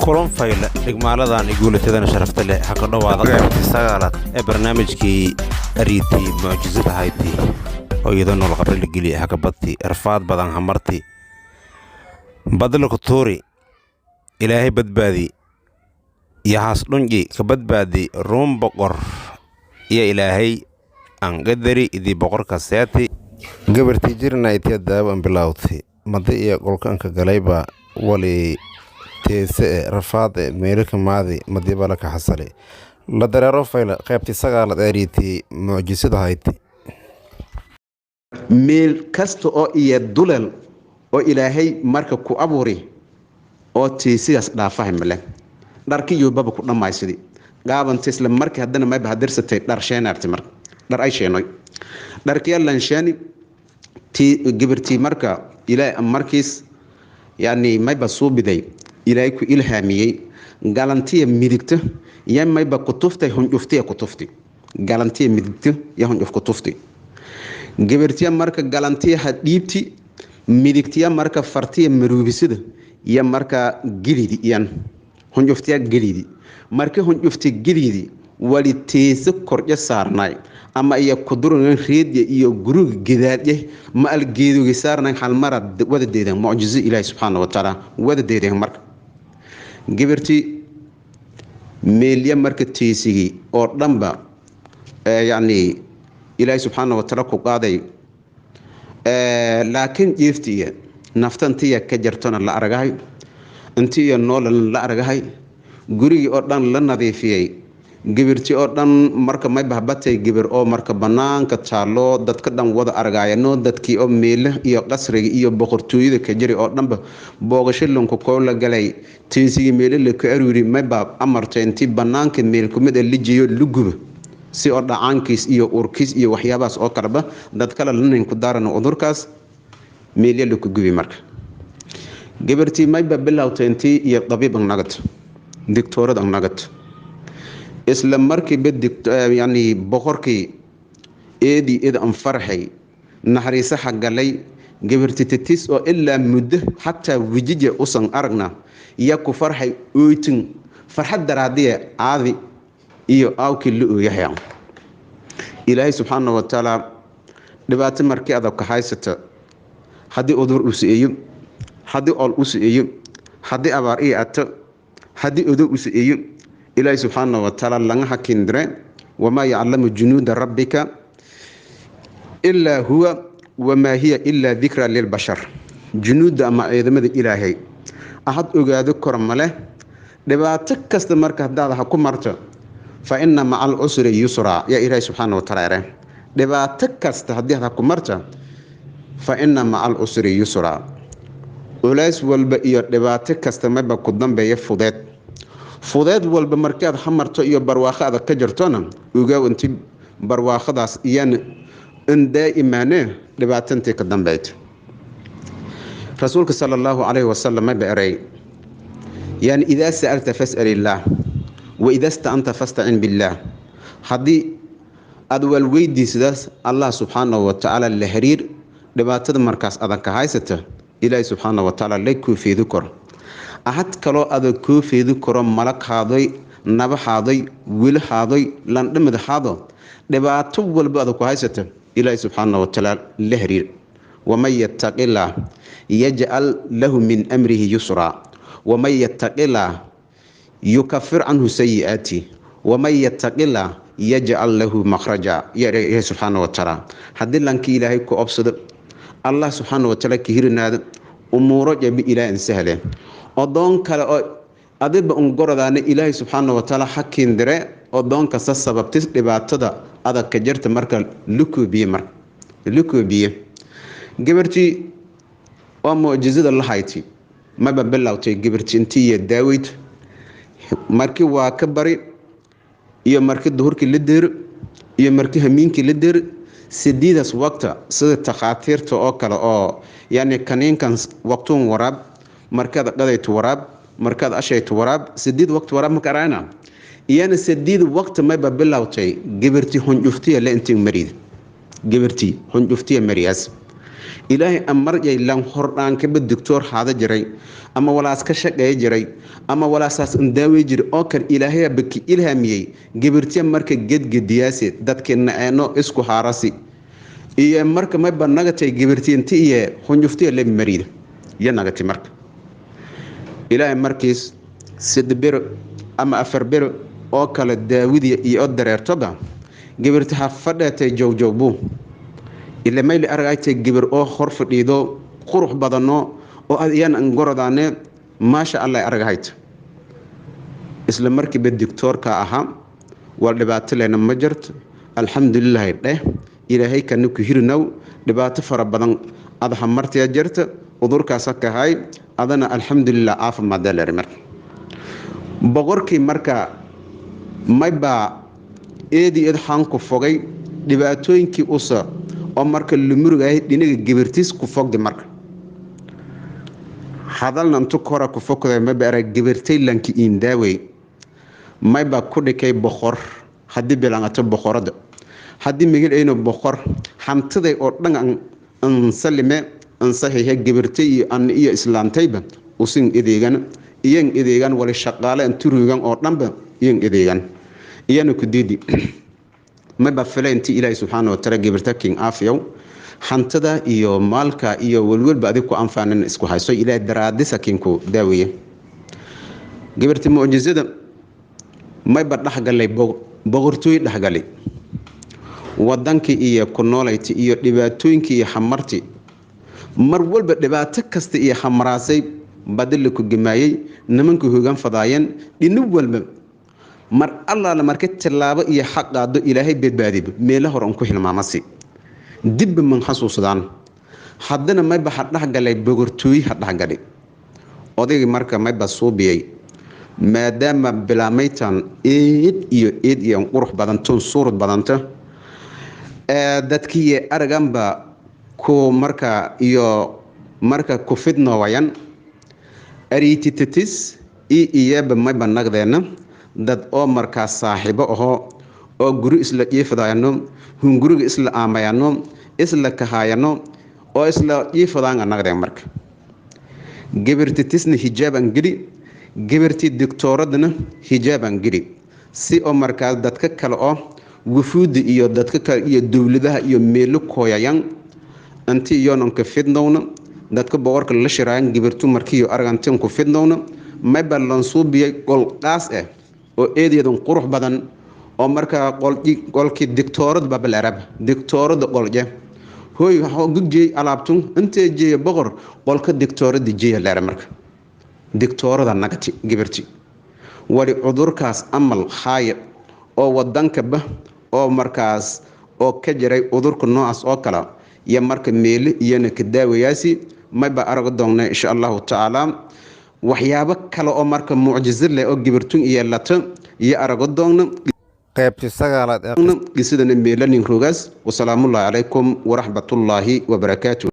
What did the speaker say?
kulan fayla dhigmaaladan guulatadana sharafta leh ha ka dhawaada qaybtii sagaalaad ee barnaamijkii ariitii mucjisada hayti oo iyadoo nool qabri la geliya hakabadti irfaad badan hamarti badla ku tuuri ilaahay badbaadi yahaas dhunji ka badbaadi ruum boqor iyo ilaahay aan qadari idii boqorka seeti gabartii jirna itee daawan bilowtay mada iyo qolkanka galayba wali teese rafaad meelka maadi madibala ka xasale la dareero fayla qaybtii sagaalaad ariitii mucjisada hayti meel kasta oo iyo dulal oo ilaahay marka ku abuuri oo tiisigaas dhaafahay male dharkii iyo baba ku dhammaysidii gaabantii isla markii haddana mayba hadirsatay dhar sheenaarti marka dhar ay sheenoy dharkii allan sheeni gabartii marka ilaahay markiis yani mayba suubiday ilaahay ku ilhaamiyey galantiya midigta iyo mayba kutuftay hunjuftiya kutufti galantiya midigta iyo hunjuf kutufti gabartiya marka galantiya hadhiibti midigtiya marka fartiya maruubisida iyo marka gilidi iyan hunjuftiya gilidi marka hunjufti gilidi wali teesa korja saarnay ama iyo kuduran reediya iyo guruga gidaadye ma al geedoga saarnay hal marad wada deedan mucjizo ilaahay subhanahu wa ta'ala wada deedan marka gabarti meelya marka teesigi oo dhanba yani ilaahay subhanahu wa ta'ala ku qaaday laakiin jeeftiya naftantiya ka jartona la aragahay intiya noolan la aragahay gurigi oo dhan la nadiifiyay gabarti oo dhan marka may bahbatay gabar oo marka banaanka taalo dadka dhan wada argaayano dadkii oo meelaha iyo qasriga iyo boqortooyada ka jiri oo dhanba boogasho lanku koo la galay teesigi meelaha ka aruuri may baab amartay intii banaanka meel kumid ah lijiyo luguba si oo dhacaankiis iyo urkiis iyo waxyaabaas oo kaleba dad kale lanin ku daaran udurkaas meelaha ku gubi marka gabartii may baab bilowtay intii iyo dabiib nagad doctorad nagad isla markii badig yani boqorkii eedi aan farxay naxariisaha galay gabartii titis oo ilaa muddo hatta wajije usan aragna ya ku farxay ootin farxad daraadiye aadi iyo awkii lu yahay ilaahay subhanahu wa ta'ala dhibaato markii aad ka haysata hadii udur u siiyo hadii ol u siiyo hadii abaar iyo ato hadii udur u siiyo إلهي سبحانه وتعالى لنها كندرة وما يعلم جنود ربك إلا هو وما هي إلا ذكرى للبشر جنود أما إذا إلهي أحد أذكر مله لبعتك كستمر كهذا حكم مرته فإن مع العسر يسرا يا إلهي سبحانه وتعالى لبعتك كستهديه حكم مرته فإن مع العسر يسرا وليس والبقية لبعتك كستمر بقدام بيفضت fudeed walba markaad xamarto iyo barwaaqada ka jirtona uga inti barwaaqadaas iyana in daa'imaane dhibaatantii ka dambeeyay rasuulka sallallahu alayhi wasallam ma baaray yani idha sa'alta fas'alillah wa idha ista'anta fasta'in billah hadii adwal weydiisadaas Allah subhanahu wa ta'ala la xiriir dhibaatada markaas adan ka haysata ilaahay subhanahu wa ta'ala la ku fiidu kor ahad kaloo adag koo feedi karo malak haaday naba haaday wiil haaday landhamad haado dhibaato walba adag ku haysata ilaahay subhanahu wa ta'ala la xiriir ومن يتق الله يجعل له من امره يسرا ومن يتق الله يكفر عنه سيئاته ومن يتق الله يجعل له مخرجا يا سبحانه وتعالى hadii lanki ilaahay ku obsado Allah subhanahu wa ta'ala kihirinaada umuro jabi ilaahay sahlan odoon kale oo adiba goradaana ilaahay subhanahu wa ta'ala xakin dire odoonka sababtis dhibaatada adag ka jirta marka lukubiye gabartii waa mucjizada la hayti maba bilowtay gabartii intii daawid markii waa ka bari iyo markii duhurkii la deer iyo markii hamiinkii la deer sidiidas waqta sida takhaatiirta oo kale oo yani kaniinkan waqtuun waraab markaad qadayto waraab markaad ashayto waraab sideed waqti waraab ma karaana iyana sideed waqti ma bilowtay gabartii hunjuftiya la intii marid gabartii hunjuftiya mariyas ilaahay amar yay lan hordaan ka doctor haada jiray ama walaas ka shaqeey jiray ama walaasaas indaawi jiray oo kan ilaahay baki ilhaamiyay gibirtiya marka gedgediyaasi dadkeena aano isku haarasi iyo marka ma banagatay gibirtiinti iyo xunjuftiya la mariid ya nagati marka ilaahay markiis sidbir ama afarbir oo kala daawidi iyo dareertoba gibirta ha fadhatay joogjoogbu ila mayl aragaytay gibir oo hor fadhiido qurux badano oo ayaan angoradaane maasha Allah aragayt isla markii bad doctorka aha wal dhibaato leena ma jirto alxamdulillah ilaahay kan ku hirnaw dhibaato fara badan adha martiya jirta udurkaas ka hay adana alxamdulillah caafimaad leeyahay marka boqorkii marka mayba eedi xan ku fogay dhibaatooyinkii usa oo marka lumurugay dhinaga gibirtiis ku fogdi marka hadalna intu kora ku fogday mayba arag gibirtay lanki indaaway mayba ku dhikay boqor hadii bilangato boqorada hadii migil ayno boqor hantiday oo dhan an salime an saxiixa gibirtay iyo an iyo islaantayba usin ideegan iyan ideegan wali shaqaale inturugan oo dhanba iyan ideegan iyana ku diidi mayba filaynti ilaahay subhanahu wa ta'ala gibirta king afiyow hantada iyo maalka iyo walwalba adig ku anfaanan isku hayso ilaahay daraadisa kinku daawiye gibirta muujizada mayba dhaxgalay boqortooy dhaxgalay wadanki iyo ku nooleyti iyo dhibaatooyinki iyo xamarti mar walba dhibaato kasta iyo xamraasay badal ku gimaayay nimanku hoogan fadaayeen dhinib walba mar Allah la markay tilaabo iyo xaqaado ilaahay badbaadiyo meel hor aan ku hilmaamasi dib man xasuusdaan haddana may ba dhaxgalay boqortooy dhaxgalay odaygi marka may ba suubiyay maadaama bilaamaytan eed iyo qurux badan toon suurad badanta dadkii araganba ku marka iyo marka ku fidno wayan arititis iyaba may ba nagdeena dad oo marka saaxiibo aho oo guri isla jiifadaayno hunguriga isla aamayano isla kahayano oo isla jiifadaan nagdeen marka gibirtitisna hijaaban gidi gibirti doctoradna hijaaban gidi si oo marka dadka kale oo wufuud iyo dadka kale iyo dawladaha iyo meelo kooyayan anti yoonka fidnowna dadka boqorka la shiraan gibirtu markii argantin ku fidnowna may ballan suubiyay qol qaas ah oo eedeedan qurux badan oo marka qolki doctorad babal arab doctorad qolje hooy waxa gudjay alaabtun intee jeey boqor qolka doctorad jeey la marka doctorada nagati gibirti wali cudurkaas amal khaayib oo wadanka ba oo markaas oo ka jiray cudurka noocaas oo kala ya marka meel iyana ka daawayaasi may ba arag doonaa insha Allah ta'ala waxyaabo kale oo marka mucjizo leh oo gibirtun iyo lato iyo arag doonaa qaybtii sagaalaad sidana meelanin rogaas wa salaamu alaykum wa rahmatullahi wa barakaatuh